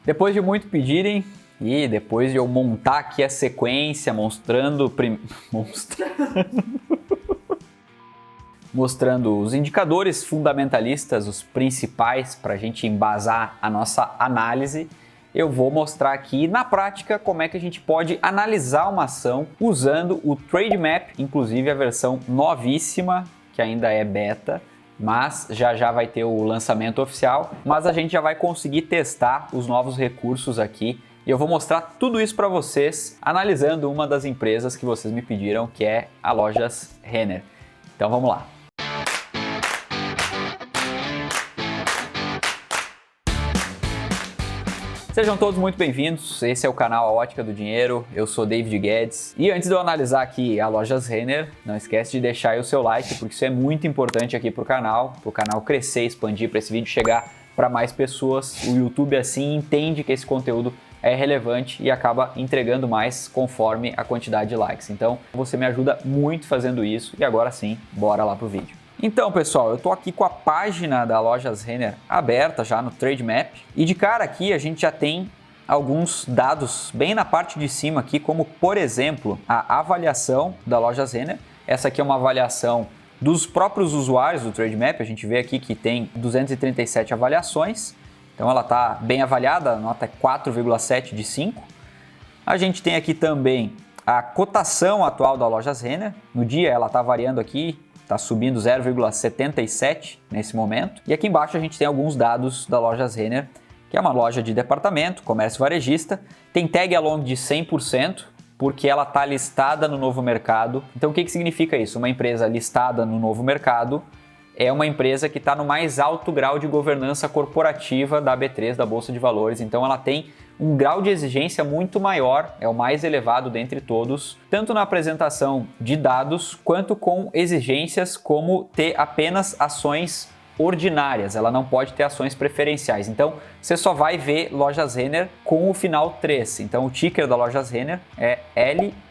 Depois de muito pedirem e depois de eu montar aqui a sequência mostrando os indicadores fundamentalistas, os principais para a gente embasar a nossa análise, eu vou mostrar aqui na prática como é que a gente pode analisar uma ação usando o Trade Map, inclusive a versão novíssima, que ainda é beta, mas já vai ter o lançamento oficial, mas a gente já vai conseguir testar os novos recursos aqui e eu vou mostrar tudo isso para vocês analisando uma das empresas que vocês me pediram, que é a Lojas Renner. Então vamos lá. Sejam todos muito bem-vindos, esse é o canal A Ótica do Dinheiro, eu sou David Guedes. E antes de eu analisar aqui a Lojas Renner, não esquece de deixar aí o seu like, porque isso é muito importante aqui para o canal crescer, expandir, para esse vídeo chegar para mais pessoas. O YouTube assim entende que esse conteúdo é relevante e acaba entregando mais conforme a quantidade de likes. Então você me ajuda muito fazendo isso e agora sim, bora lá pro vídeo. Então, pessoal, eu tô aqui com a página da Lojas Renner aberta já no Trade Map e de cara aqui a gente já tem alguns dados bem na parte de cima aqui, como por exemplo a avaliação da Lojas Renner. Essa aqui é uma avaliação dos próprios usuários do Trade Map, a gente vê aqui que tem 237 avaliações, então ela está bem avaliada, a nota é 4,7 de 5. A gente tem aqui também a cotação atual da Lojas Renner, no dia ela está variando aqui, está subindo 0,77 nesse momento. E aqui embaixo a gente tem alguns dados da Lojas Renner, que é uma loja de departamento, comércio varejista, tem tag along de 100%, porque ela está listada no novo mercado. Então o que significa isso? Uma empresa listada no novo mercado é uma empresa que está no mais alto grau de governança corporativa da B3, da Bolsa de Valores. Então ela tem um grau de exigência muito maior, é o mais elevado dentre todos, tanto na apresentação de dados, quanto com exigências como ter apenas ações ordinárias, ela não pode ter ações preferenciais. Então você só vai ver Lojas Renner com o final 3. Então o ticker da Lojas Renner é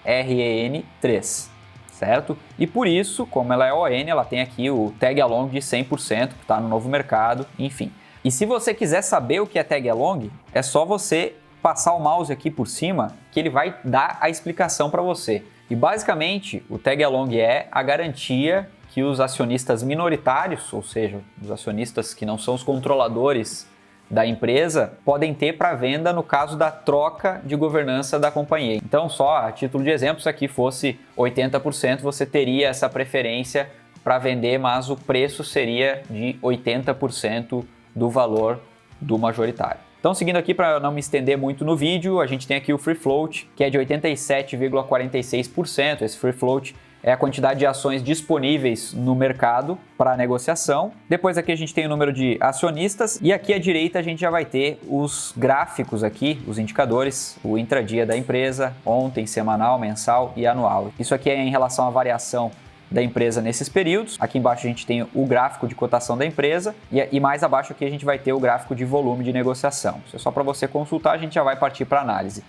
LREN3. Certo? E por isso, como ela é ON, ela tem aqui o tag along de 100%, que está no novo mercado, enfim. E se você quiser saber o que é tag along, é só você passar o mouse aqui por cima, que ele vai dar a explicação para você. E basicamente, o tag along é a garantia que os acionistas minoritários, ou seja, os acionistas que não são os controladores da empresa, podem ter para venda no caso da troca de governança da companhia. Então, só a título de exemplo, se aqui fosse 80%, você teria essa preferência para vender, mas o preço seria de 80% do valor do majoritário. Então, seguindo aqui para não me estender muito no vídeo, a gente tem aqui o Free Float, que é de 87,46%. Esse Free Float é a quantidade de ações disponíveis no mercado para negociação. Depois aqui a gente tem o número de acionistas e aqui à direita a gente já vai ter os gráficos aqui, os indicadores, o intradia da empresa, ontem, semanal, mensal e anual. Isso aqui é em relação à variação da empresa nesses períodos. Aqui embaixo a gente tem o gráfico de cotação da empresa e mais abaixo aqui a gente vai ter o gráfico de volume de negociação. Isso é só para você consultar, a gente já vai partir para análise.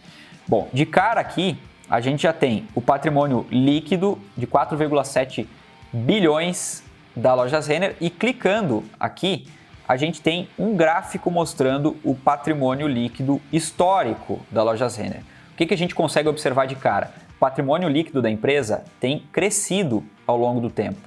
Bom, de cara aqui, a gente já tem o patrimônio líquido de 4,7 bilhões da Lojas Renner e clicando aqui, a gente tem um gráfico mostrando o patrimônio líquido histórico da Lojas Renner. O que a gente consegue observar de cara? O patrimônio líquido da empresa tem crescido ao longo do tempo.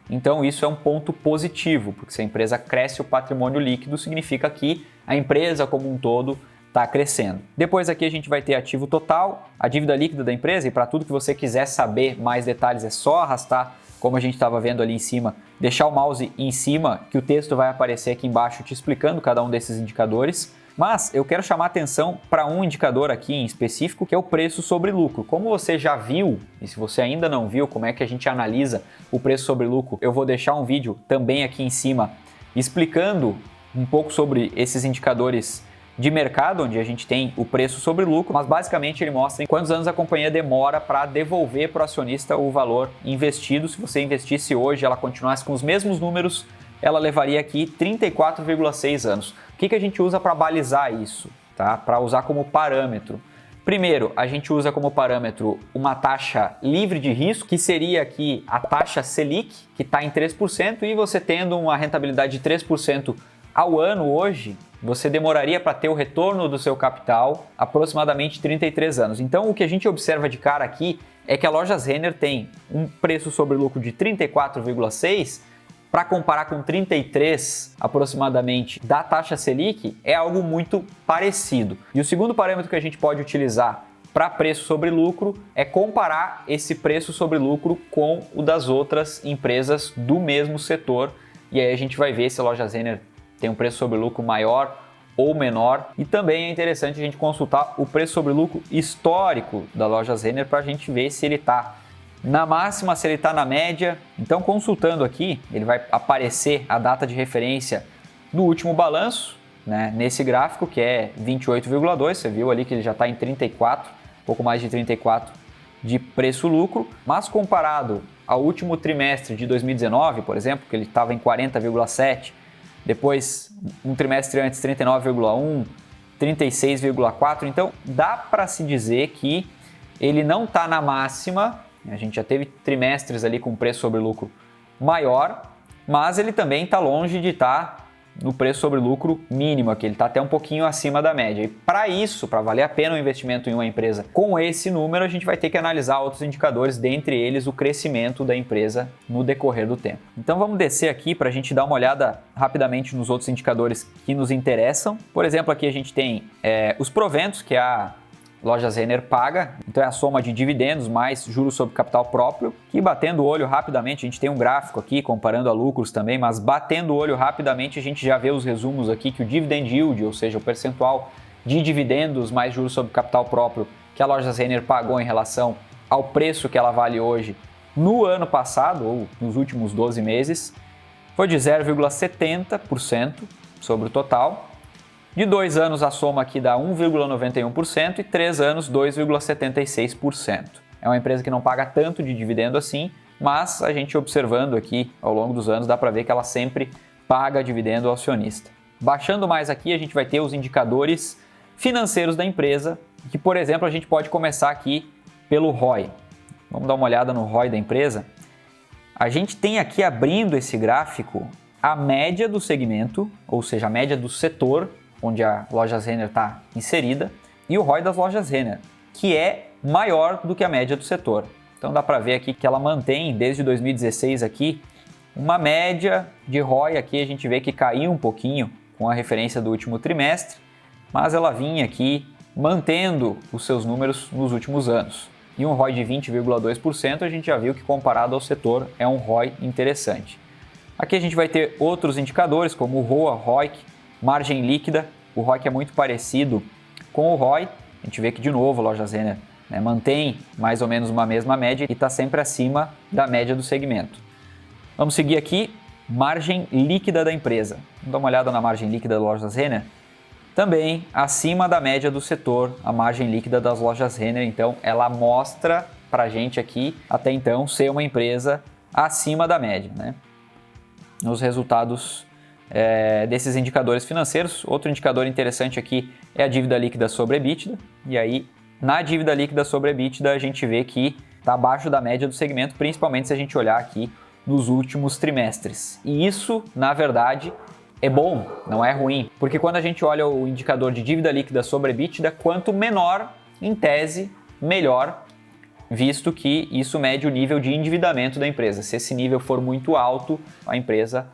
Então isso é um ponto positivo, porque se a empresa cresce o patrimônio líquido, significa que a empresa como um todo está crescendo. Depois aqui a gente vai ter ativo total, a dívida líquida da empresa, e para tudo que você quiser saber mais detalhes é só arrastar, como a gente estava vendo ali em cima, deixar o mouse em cima, que o texto vai aparecer aqui embaixo te explicando cada um desses indicadores. Mas eu quero chamar a atenção para um indicador aqui em específico, que é o preço sobre lucro. Como você já viu, e se você ainda não viu como é que a gente analisa o preço sobre lucro, eu vou deixar um vídeo também aqui em cima explicando um pouco sobre esses indicadores de mercado, onde a gente tem o preço sobre lucro, mas basicamente ele mostra em quantos anos a companhia demora para devolver para o acionista o valor investido. Se você investisse hoje, ela continuasse com os mesmos números, ela levaria aqui 34,6 anos. O que a gente usa para balizar isso? Tá? Para usar como parâmetro. Primeiro, a gente usa como parâmetro uma taxa livre de risco, que seria aqui a taxa Selic, que está em 3%, e você tendo uma rentabilidade de 3% ao ano hoje, você demoraria para ter o retorno do seu capital aproximadamente 33 anos. Então, o que a gente observa de cara aqui é que a Lojas Renner tem um preço sobre lucro de 34,6, para comparar com 33 aproximadamente da taxa Selic, é algo muito parecido. E o segundo parâmetro que a gente pode utilizar para preço sobre lucro é comparar esse preço sobre lucro com o das outras empresas do mesmo setor. E aí a gente vai ver se a Lojas Renner tem um preço sobre lucro maior ou menor. E também é interessante a gente consultar o preço sobre lucro histórico da Lojas Renner para a gente ver se ele está na máxima, se ele está na média. Então, consultando aqui, ele vai aparecer a data de referência no último balanço, né, nesse gráfico, que é 28,2. Você viu ali que ele já está em 34, pouco mais de 34 de preço-lucro. Mas comparado ao último trimestre de 2019, por exemplo, que ele estava em 40,7, depois um trimestre antes 39,1, 36,4. Então, dá para se dizer que ele não está na máxima. A gente já teve trimestres ali com preço sobre lucro maior, mas ele também está longe de estar no preço sobre lucro mínimo, que ele está até um pouquinho acima da média. E para isso, para valer a pena o investimento em uma empresa com esse número, a gente vai ter que analisar outros indicadores, dentre eles o crescimento da empresa no decorrer do tempo. Então vamos descer aqui para a gente dar uma olhada rapidamente nos outros indicadores que nos interessam. Por exemplo, aqui a gente tem os proventos que a Lojas Renner paga, então é a soma de dividendos mais juros sobre capital próprio, que batendo o olho rapidamente, a gente tem um gráfico aqui comparando a lucros também, mas batendo o olho rapidamente a gente já vê os resumos aqui que o dividend yield, ou seja, o percentual de dividendos mais juros sobre capital próprio que a Lojas Renner pagou em relação ao preço que ela vale hoje no ano passado, ou nos últimos 12 meses, foi de 0,70% sobre o total. De 2 anos a soma aqui dá 1,91% e 3 anos 2,76%. É uma empresa que não paga tanto de dividendo assim, mas a gente observando aqui ao longo dos anos dá para ver que ela sempre paga dividendo ao acionista. Baixando mais aqui a gente vai ter os indicadores financeiros da empresa, que por exemplo a gente pode começar aqui pelo ROI. Vamos dar uma olhada no ROI da empresa. A gente tem aqui abrindo esse gráfico a média do segmento, ou seja, a média do setor onde a Lojas Renner está inserida, e o ROI das Lojas Renner, que é maior do que a média do setor. Então dá para ver aqui que ela mantém, desde 2016 aqui, uma média de ROI aqui, a gente vê que caiu um pouquinho com a referência do último trimestre, mas ela vinha aqui mantendo os seus números nos últimos anos. E um ROI de 20,2% a gente já viu que comparado ao setor é um ROI interessante. Aqui a gente vai ter outros indicadores como o ROA, ROIC, margem líquida. O ROIC é muito parecido com o ROI. A gente vê que, de novo, a Lojas Renner mantém mais ou menos uma mesma média e está sempre acima da média do segmento. Vamos seguir aqui, margem líquida da empresa. Vamos dar uma olhada na margem líquida da Lojas Renner. Também acima da média do setor, a margem líquida das Lojas Renner. Então, ela mostra para a gente aqui, até então, ser uma empresa acima da média, né? Nos resultados desses indicadores financeiros. Outro indicador interessante aqui é a dívida líquida sobre EBITDA, e aí na dívida líquida sobre EBITDA a gente vê que está abaixo da média do segmento, principalmente se a gente olhar aqui nos últimos trimestres. E isso, na verdade, é bom, não é ruim, porque quando a gente olha o indicador de dívida líquida sobre EBITDA, quanto menor, em tese, melhor, visto que isso mede o nível de endividamento da empresa. Se esse nível for muito alto, a empresa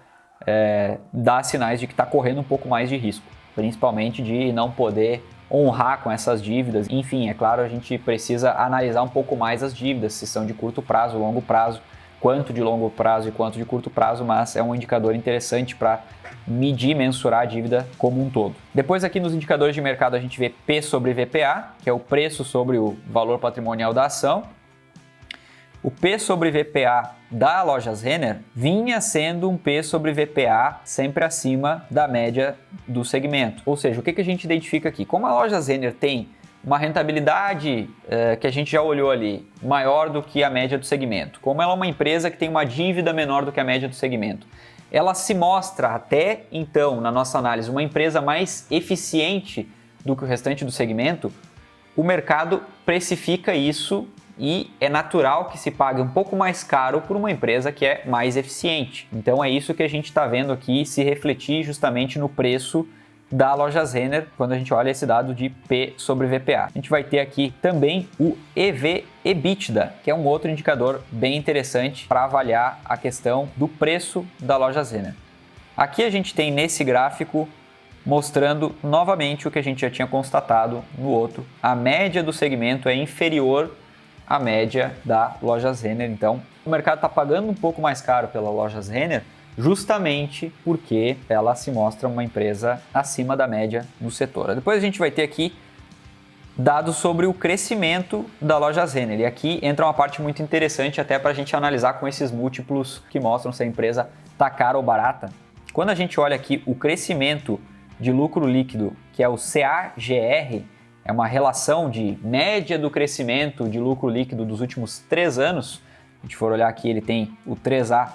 dá sinais de que está correndo um pouco mais de risco, principalmente de não poder honrar com essas dívidas. Enfim, é claro, a gente precisa analisar um pouco mais as dívidas, se são de curto prazo, longo prazo, quanto de longo prazo e quanto de curto prazo, mas é um indicador interessante para medir, mensurar a dívida como um todo. Depois aqui nos indicadores de mercado a gente vê P sobre VPA, que é o preço sobre o valor patrimonial da ação. O P sobre VPA da Lojas Renner vinha sendo um P sobre VPA sempre acima da média do segmento. Ou seja, o que a gente identifica aqui? Como a Lojas Renner tem uma rentabilidade que a gente já olhou ali, maior do que a média do segmento, como ela é uma empresa que tem uma dívida menor do que a média do segmento, ela se mostra até então, na nossa análise, uma empresa mais eficiente do que o restante do segmento, o mercado precifica isso e é natural que se pague um pouco mais caro por uma empresa que é mais eficiente. Então é isso que a gente está vendo aqui se refletir justamente no preço da Lojas Renner quando a gente olha esse dado de P sobre VPA. A gente vai ter aqui também o EV/EBITDA, que é um outro indicador bem interessante para avaliar a questão do preço da Lojas Renner. Aqui a gente tem nesse gráfico mostrando novamente o que a gente já tinha constatado no outro. A média do segmento é inferior à média da Lojas Renner, então o mercado está pagando um pouco mais caro pela Lojas Renner justamente porque ela se mostra uma empresa acima da média no setor. Depois a gente vai ter aqui dados sobre o crescimento da Lojas Renner. E aqui entra uma parte muito interessante até para a gente analisar com esses múltiplos que mostram se a empresa está cara ou barata. Quando a gente olha aqui o crescimento de lucro líquido, que é o CAGR, é uma relação de média do crescimento de lucro líquido dos últimos 3 anos. Se a gente for olhar aqui, ele tem o 3A,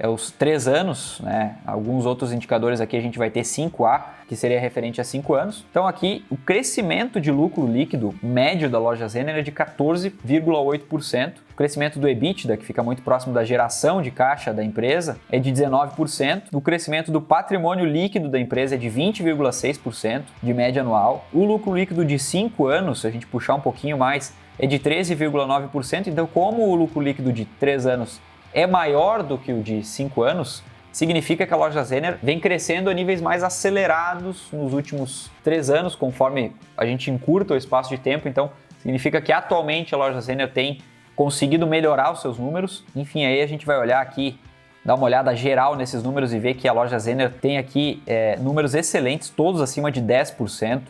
é os 3 anos, né? Alguns outros indicadores aqui a gente vai ter 5A, que seria referente a 5 anos. Então aqui o crescimento de lucro líquido médio da Lojas Renner é de 14,8%. O crescimento do EBITDA, que fica muito próximo da geração de caixa da empresa, é de 19%. O crescimento do patrimônio líquido da empresa é de 20,6% de média anual. O lucro líquido de 5 anos, se a gente puxar um pouquinho mais, é de 13,9%. Então, como o lucro líquido de 3 anos é maior do que o de 5 anos, significa que a Lojas Renner vem crescendo a níveis mais acelerados nos últimos 3 anos, conforme a gente encurta o espaço de tempo. Então, significa que atualmente a Lojas Renner tem conseguido melhorar os seus números. Enfim, aí a gente vai olhar aqui, dar uma olhada geral nesses números e ver que a Lojas Renner tem aqui números excelentes, todos acima de 10%.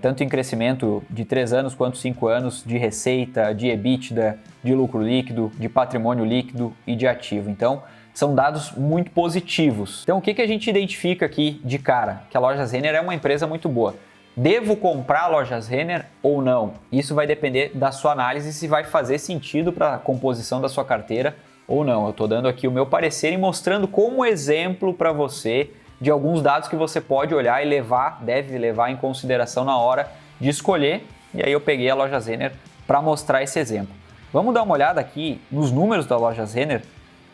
Tanto em crescimento de 3 anos quanto 5 anos, de receita, de EBITDA, de lucro líquido, de patrimônio líquido e de ativo. Então, são dados muito positivos. Então, o que a gente identifica aqui de cara? Que a Lojas Renner é uma empresa muito boa. Devo comprar a Lojas Renner ou não? Isso vai depender da sua análise se vai fazer sentido para a composição da sua carteira ou não. Eu estou dando aqui o meu parecer e mostrando como exemplo para você de alguns dados que você pode olhar e deve levar em consideração na hora de escolher. E aí eu peguei a Lojas Renner para mostrar esse exemplo. Vamos dar uma olhada aqui nos números da Lojas Renner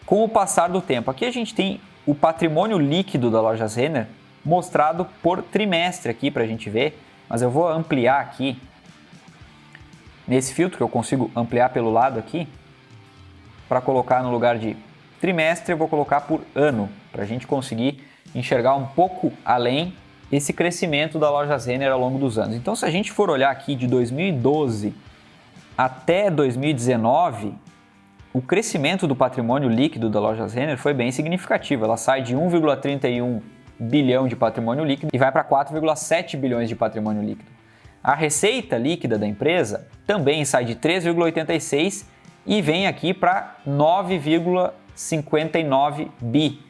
com o passar do tempo. Aqui a gente tem o patrimônio líquido da Lojas Renner mostrado por trimestre aqui para a gente ver, mas eu vou ampliar aqui nesse filtro, que eu consigo ampliar pelo lado aqui, para colocar no lugar de trimestre, eu vou colocar por ano, para a gente conseguir enxergar um pouco além esse crescimento da Lojas Renner ao longo dos anos. Então, se a gente for olhar aqui de 2012 até 2019, o crescimento do patrimônio líquido da Lojas Renner foi bem significativo. Ela sai de 1,31 bilhão de patrimônio líquido e vai para 4,7 bilhões de patrimônio líquido. A receita líquida da empresa também sai de 3,86 e vem aqui para 9,59 bi.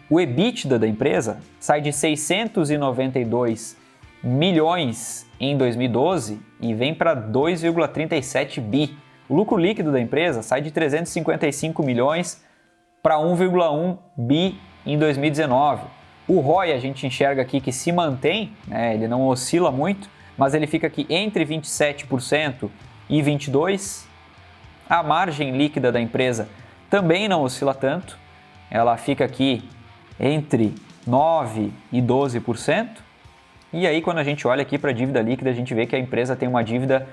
O EBITDA da empresa sai de 692 milhões em 2012 e vem para 2,37 bi. O lucro líquido da empresa sai de 355 milhões para 1,1 bi em 2019. O ROI a gente enxerga aqui que se mantém, né? Ele não oscila muito, mas ele fica aqui entre 27% e 22%. A margem líquida da empresa também não oscila tanto, ela fica aqui entre 9% e 12%. E aí quando a gente olha aqui para a dívida líquida, a gente vê que a empresa tem uma dívida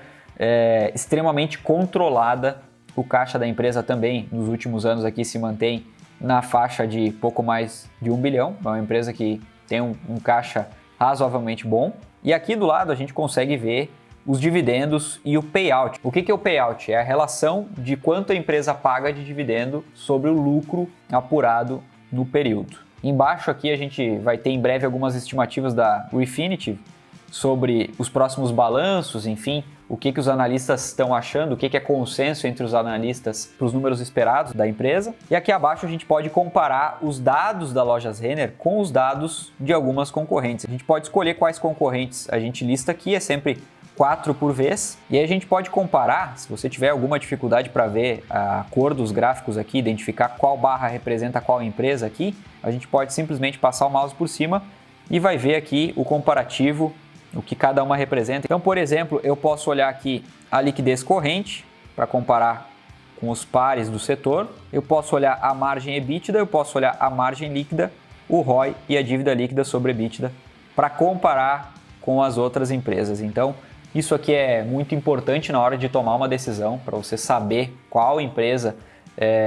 extremamente controlada. O caixa da empresa também nos últimos anos aqui se mantém na faixa de pouco mais de 1 bilhão. É uma empresa que tem um caixa razoavelmente bom. E aqui do lado a gente consegue ver os dividendos e o payout. O que é o payout? É a relação de quanto a empresa paga de dividendo sobre o lucro apurado no período. Embaixo aqui a gente vai ter em breve algumas estimativas da Refinitiv sobre os próximos balanços, enfim, o que os analistas estão achando, o que é consenso entre os analistas para os números esperados da empresa. E aqui abaixo a gente pode comparar os dados da Lojas Renner com os dados de algumas concorrentes. A gente pode escolher quais concorrentes a gente lista aqui, é sempre 4 por vez, e aí a gente pode comparar. Se você tiver alguma dificuldade para ver a cor dos gráficos aqui, identificar qual barra representa qual empresa aqui, a gente pode simplesmente passar o mouse por cima e vai ver aqui o comparativo, o que cada uma representa. Então, por exemplo, eu posso olhar aqui a liquidez corrente para comparar com os pares do setor, eu posso olhar a margem EBITDA, eu posso olhar a margem líquida, o ROI e a dívida líquida sobre EBITDA para comparar com as outras empresas. Então, isso aqui é muito importante na hora de tomar uma decisão, para você saber qual empresa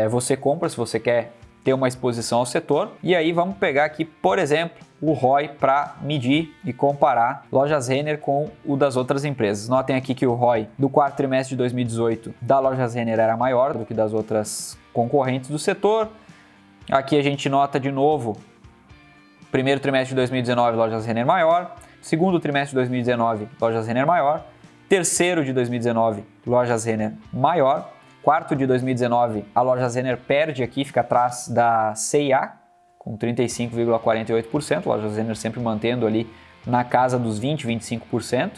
você compra, se você quer ter uma exposição ao setor. E aí vamos pegar aqui, por exemplo, o ROI para medir e comparar Lojas Renner com o das outras empresas. Notem aqui que o ROI do quarto trimestre de 2018 da Lojas Renner era maior do que das outras concorrentes do setor. Aqui a gente nota de novo, primeiro trimestre de 2019, Lojas Renner maior. Segundo trimestre de 2019, Lojas Renner maior. Terceiro de 2019, Lojas Renner maior. Quarto de 2019, a Lojas Renner perde aqui, fica atrás da C&A, com 35,48%. Lojas Renner sempre mantendo ali na casa dos 20%, 25%.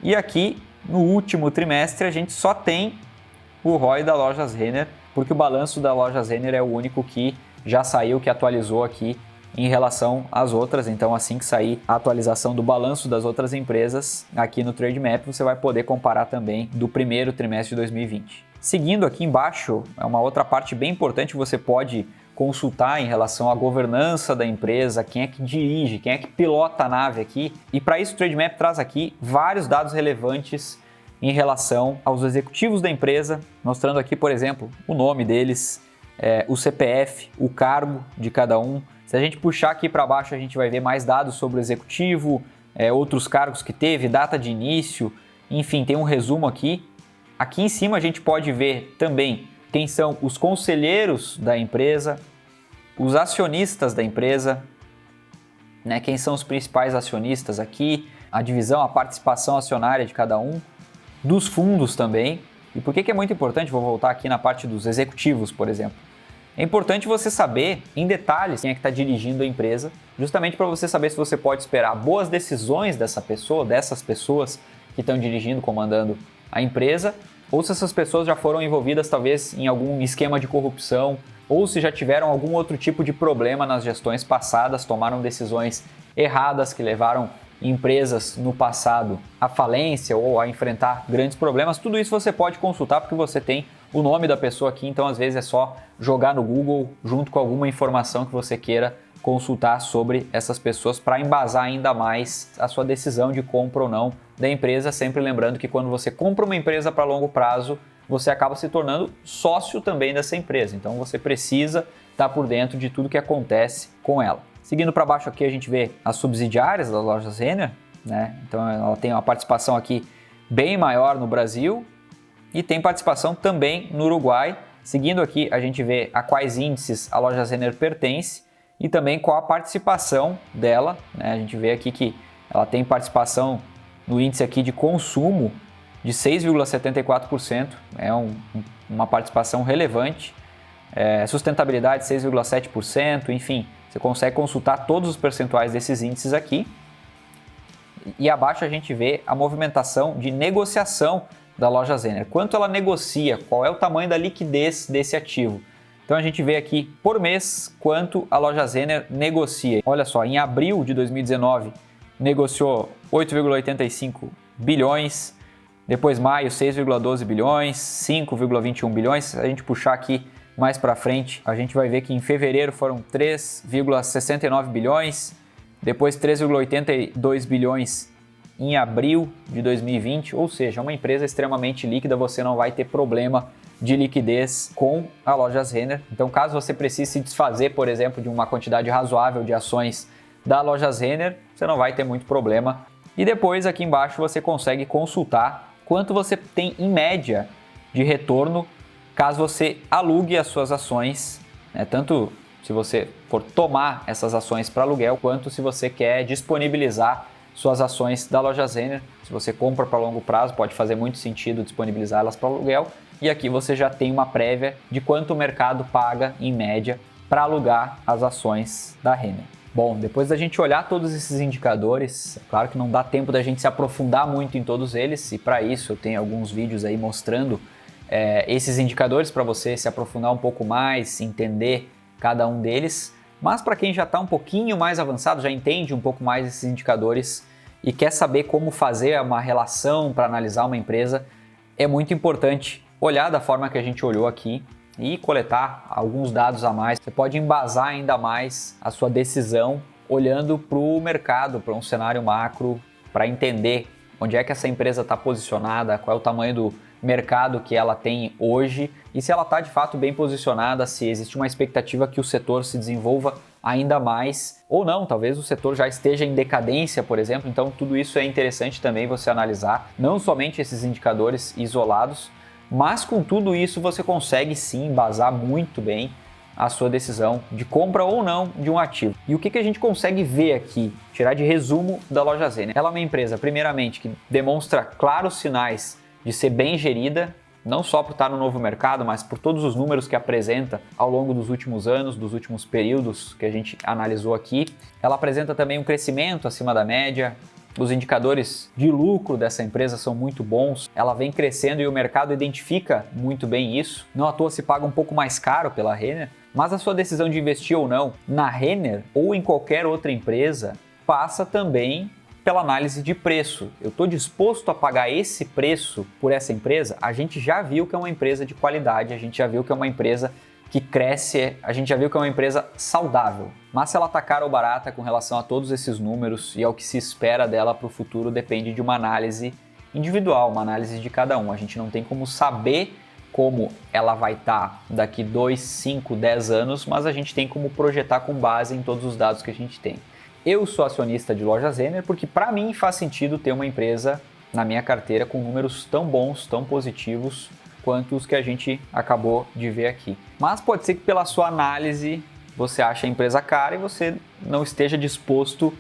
E aqui, no último trimestre, a gente só tem o ROI da Lojas Renner, porque o balanço da Lojas Renner é o único que já saiu, que atualizou aqui em relação às outras. Então, assim que sair a atualização do balanço das outras empresas, aqui no Trademap, você vai poder comparar também do primeiro trimestre de 2020. Seguindo aqui embaixo, é uma outra parte bem importante que você pode consultar em relação à governança da empresa, quem é que dirige, quem é que pilota a nave aqui. E para isso o Trademap traz aqui vários dados relevantes em relação aos executivos da empresa, mostrando aqui, por exemplo, o nome deles, o CPF, o cargo de cada um. Se a gente puxar aqui para baixo, a gente vai ver mais dados sobre o executivo, outros cargos que teve, data de início, enfim, tem um resumo aqui. Aqui em cima a gente pode ver também quem são os conselheiros da empresa, os acionistas da empresa, né? Quem são os principais acionistas aqui, a divisão, a participação acionária de cada um, dos fundos também. E por que é muito importante? Vou voltar aqui na parte dos executivos, por exemplo. É importante você saber em detalhes quem é que está dirigindo a empresa, justamente para você saber se você pode esperar boas decisões dessa pessoa, dessas pessoas que estão dirigindo, comandando a empresa, ou se essas pessoas já foram envolvidas talvez em algum esquema de corrupção, ou se já tiveram algum outro tipo de problema nas gestões passadas, tomaram decisões erradas que levaram empresas no passado à falência ou a enfrentar grandes problemas. Tudo isso você pode consultar porque você tem o nome da pessoa aqui, então às vezes é só jogar no Google junto com alguma informação que você queira consultar sobre essas pessoas para embasar ainda mais a sua decisão de compra ou não da empresa, sempre lembrando que quando você compra uma empresa para longo prazo, você acaba se tornando sócio também dessa empresa, então você precisa estar por dentro de tudo que acontece com ela. Seguindo para baixo aqui a gente vê as subsidiárias das Lojas Renner, né? Então ela tem uma participação aqui bem maior no Brasil e tem participação também no Uruguai. Seguindo aqui a gente vê a quais índices a Lojas Renner pertence e também qual a participação dela, né? A gente vê aqui que ela tem participação no índice aqui de consumo de 6,74%, é uma participação relevante, sustentabilidade 6,7%, enfim, você consegue consultar todos os percentuais desses índices aqui. E abaixo a gente vê a movimentação de negociação da Lojas Renner, quanto ela negocia, qual é o tamanho da liquidez desse ativo. Então a gente vê aqui por mês quanto a Lojas Renner negocia. Olha só, em abril de 2019 negociou 8,85 bilhões, depois maio 6,12 bilhões, 5,21 bilhões. Se a gente puxar aqui mais para frente, a gente vai ver que em fevereiro foram 3,69 bilhões, depois 3,82 bilhões em abril de 2020, ou seja, uma empresa extremamente líquida, você não vai ter problema de liquidez com a Lojas Renner. Então, caso você precise se desfazer, por exemplo, de uma quantidade razoável de ações da Lojas Renner, você não vai ter muito problema. E depois, aqui embaixo, você consegue consultar quanto você tem em média de retorno caso você alugue as suas ações, né? Tanto se você for tomar essas ações para aluguel, quanto se você quer disponibilizar suas ações da Lojas Renner. Se você compra para longo prazo, pode fazer muito sentido disponibilizá-las para aluguel. E aqui você já tem uma prévia de quanto o mercado paga, em média, para alugar as ações da Renner. Bom, depois da gente olhar todos esses indicadores, é claro que não dá tempo da gente se aprofundar muito em todos eles, e para isso eu tenho alguns vídeos aí mostrando esses indicadores para você se aprofundar um pouco mais, entender cada um deles. Mas para quem já está um pouquinho mais avançado, já entende um pouco mais esses indicadores e quer saber como fazer uma relação para analisar uma empresa, é muito importante olhar da forma que a gente olhou aqui e coletar alguns dados a mais. Você pode embasar ainda mais a sua decisão olhando para o mercado, para um cenário macro, para entender onde é que essa empresa está posicionada, qual é o tamanho do mercado que ela tem hoje e se ela está de fato bem posicionada, se existe uma expectativa que o setor se desenvolva ainda mais ou não, talvez o setor já esteja em decadência, por exemplo, então tudo isso é interessante também você analisar, não somente esses indicadores isolados, mas com tudo isso você consegue sim embasar muito bem a sua decisão de compra ou não de um ativo. E o que a gente consegue ver aqui, tirar de resumo da Lojas Renner? Ela é uma empresa, primeiramente, que demonstra claros sinais de ser bem gerida, não só por estar no novo mercado, mas por todos os números que apresenta ao longo dos últimos anos, dos últimos períodos que a gente analisou aqui. Ela apresenta também um crescimento acima da média, os indicadores de lucro dessa empresa são muito bons, ela vem crescendo e o mercado identifica muito bem isso. Não à toa se paga um pouco mais caro pela Renner, mas a sua decisão de investir ou não na Renner ou em qualquer outra empresa passa também pela análise de preço. Eu estou disposto a pagar esse preço por essa empresa? A gente já viu que é uma empresa de qualidade, a gente já viu que é uma empresa que cresce, a gente já viu que é uma empresa saudável. Mas se ela está cara ou barata com relação a todos esses números e ao que se espera dela para o futuro depende de uma análise individual, uma análise de cada um. A gente não tem como saber como ela vai estar daqui 2, 5, 10 anos, mas a gente tem como projetar com base em todos os dados que a gente tem. Eu sou acionista de Lojas Renner porque para mim faz sentido ter uma empresa na minha carteira com números tão bons, tão positivos quanto os que a gente acabou de ver aqui. Mas pode ser que pela sua análise você ache a empresa cara e você não esteja disposto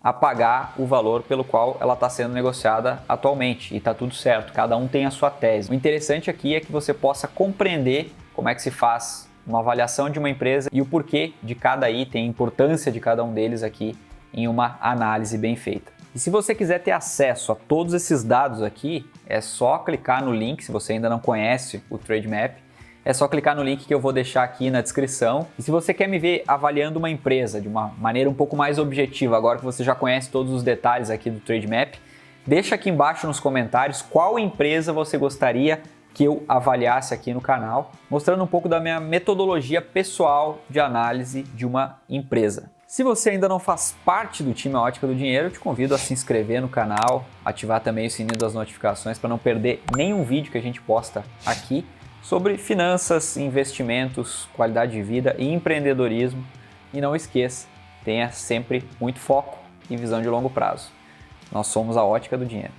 a pagar o valor pelo qual ela está sendo negociada atualmente. E está tudo certo, cada um tem a sua tese. O interessante aqui é que você possa compreender como é que se faz uma avaliação de uma empresa e o porquê de cada item, a importância de cada um deles aqui em uma análise bem feita. E se você quiser ter acesso a todos esses dados aqui, é só clicar no link, se você ainda não conhece o Trademap, é só clicar no link que eu vou deixar aqui na descrição. E se você quer me ver avaliando uma empresa de uma maneira um pouco mais objetiva, agora que você já conhece todos os detalhes aqui do Trademap, deixa aqui embaixo nos comentários qual empresa você gostaria que eu avaliasse aqui no canal, mostrando um pouco da minha metodologia pessoal de análise de uma empresa. Se você ainda não faz parte do time Ótica do Dinheiro, eu te convido a se inscrever no canal, ativar também o sininho das notificações para não perder nenhum vídeo que a gente posta aqui sobre finanças, investimentos, qualidade de vida e empreendedorismo. E não esqueça, tenha sempre muito foco e visão de longo prazo. Nós somos a Ótica do Dinheiro.